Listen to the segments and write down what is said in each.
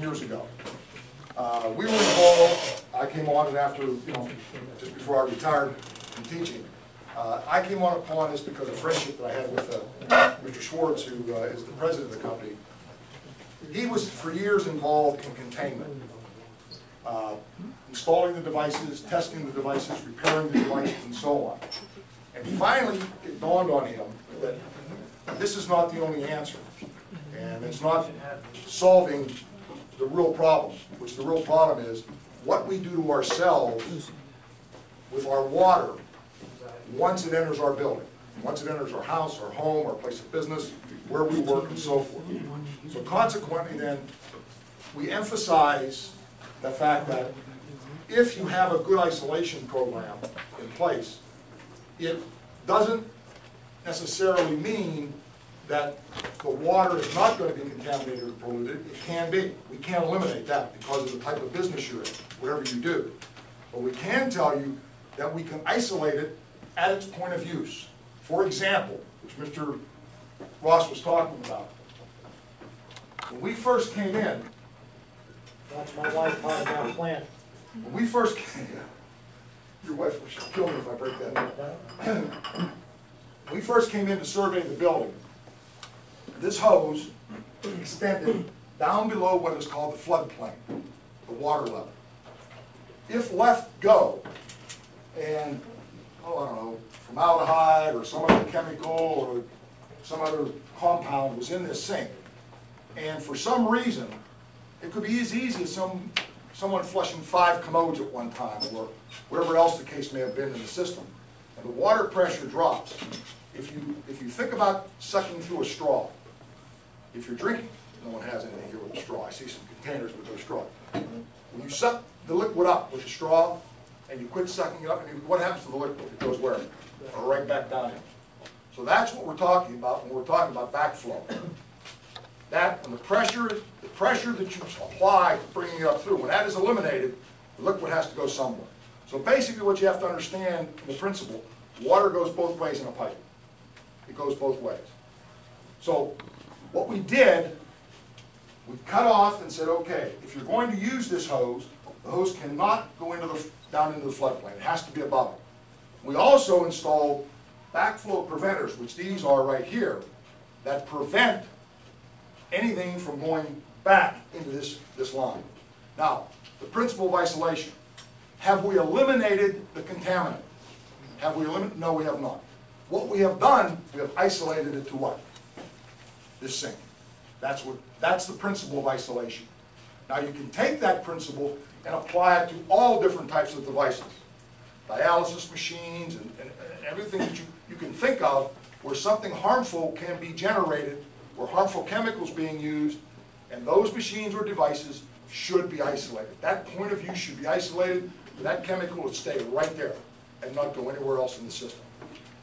years ago. We were involved. I came on and after, just before I retired from teaching. I came on upon this because of friendship that I had with Mr. Schwartz, who is the president of the company. He was for years involved in containment, installing the devices, testing the devices, repairing the devices, and so on. And finally, it dawned on him that this is not the only answer, and it's not solving the real problem, which the real problem is what we do to ourselves with our water once it enters our building, once it enters our house, our home, our place of business, where we work, and so forth. So consequently then, we emphasize the fact that if you have a good isolation program in place, it doesn't necessarily mean that the water is not going to be contaminated or polluted. It can be. We can't eliminate that because of the type of business you're in, whatever you do. But we can tell you that we can isolate it at its point of use. For example, which Mr. Ross was talking about, when we first came in, That's my wife talking about plant. when we first came in, your wife will kill me if I break that down. When we first came in to survey the building, this hose extended down below what is called the floodplain, the water level. If left go, and, I don't know, formaldehyde or some other chemical or some other compound was in this sink, and for some reason, it could be as easy as someone flushing 5 commodes at one time, or whatever else the case may have been in the system, and the water pressure drops. If you think about sucking through a straw, if you're drinking, no one has anything here with a straw. I see some containers with no straw. When you suck the liquid up with a straw, and you quit sucking it up, and what happens to the liquid? It goes where? Right back down in. So that's what we're talking about when we're talking about backflow. That, and the pressure that you apply to bringing it up through, when that is eliminated, the liquid has to go somewhere. So basically what you have to understand in the principle, water goes both ways in a pipe. It goes both ways. So what we did, we cut off and said, okay, if you're going to use this hose, the hose cannot go down into the floodplain. It has to be above it. We also installed backflow preventers, which these are right here, that prevent anything from going back into this line. Now, the principle of isolation. Have we eliminated the contaminant? Have we eliminated? No, we have not. What we have done, we have isolated it to what? This sink. That's the principle of isolation. Now you can take that principle and apply it to all different types of devices. Dialysis machines and everything that you can think of where something harmful can be generated, where harmful chemicals being used, and those machines or devices should be isolated. That point of view should be isolated, that chemical would stay right there and not go anywhere else in the system.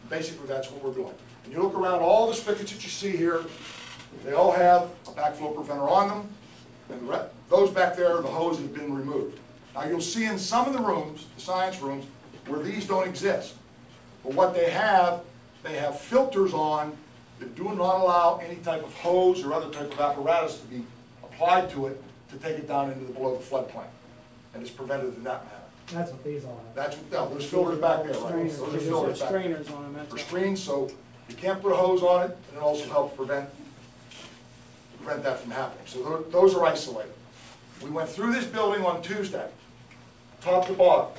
Basically, that's what we're doing. And you look around all the spigots that you see here, they all have a backflow preventer on them, and those back there, the hose have been removed. Now you'll see in some of the rooms, the science rooms, where these don't exist. But what they have filters on that do not allow any type of hose or other type of apparatus to be applied to it to take it down into below the floodplain. And it's prevented in that manner. That's what these all have. There's filters back there, right? Strainers. Those are filters back there. Strainers on them. For screens, so you can't put a hose on it, and it also helps prevent that from happening. So those are isolated. We went through this building on Tuesday, top to bottom,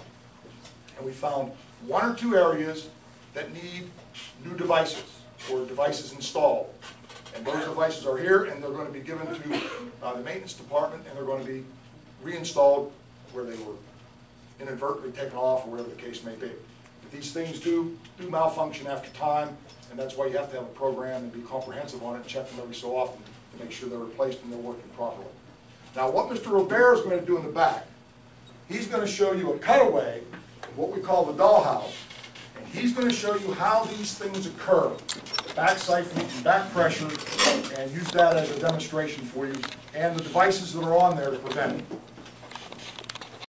and we found 1 or 2 areas that need new devices or devices installed. And those devices are here, and they're going to be given to the maintenance department, and they're going to be reinstalled where they were inadvertently taken off, or whatever the case may be. But these things do malfunction after time, and that's why you have to have a program and be comprehensive on it and check them every so often to make sure they're replaced and they're working properly. Now, what Mr. Robert is going to do in the back, he's going to show you a cutaway of what we call the dollhouse, and he's going to show you how these things occur, back siphoning and back pressure, and use that as a demonstration for you, and the devices that are on there to prevent it.